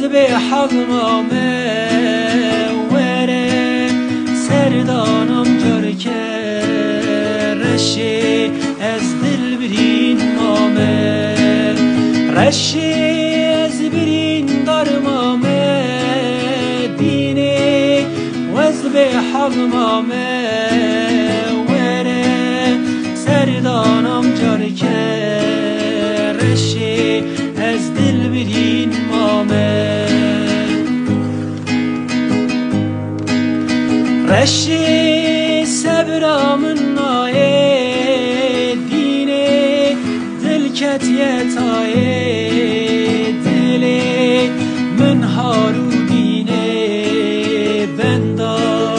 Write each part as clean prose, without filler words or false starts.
به حلمامه وره سردانم جار که رشی از دل برین مامه رشی از برین درمامه دینه وز به حلمامه وره سردانم جار که رشی از دل برین مامه رشی صبرامın نایه دینه دل کتیت آیه دلی من هارو دینه بندا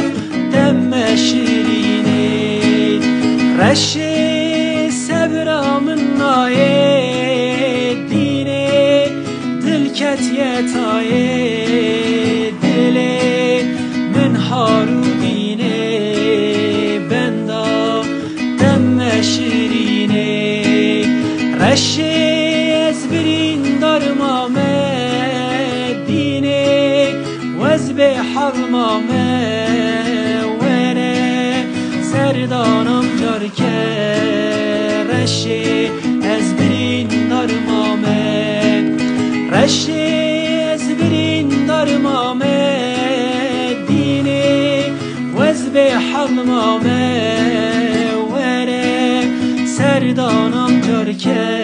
دم شیرینه رشی صبرامın نایه دینه دل کتیت آیه دلی من هارو رشی از برین درمامه دینه وز به حلمامه وره سردانم جار که رشی از برین درمامه رشی از برین درمامه دینه وز به حلمامه وره سردانم جار که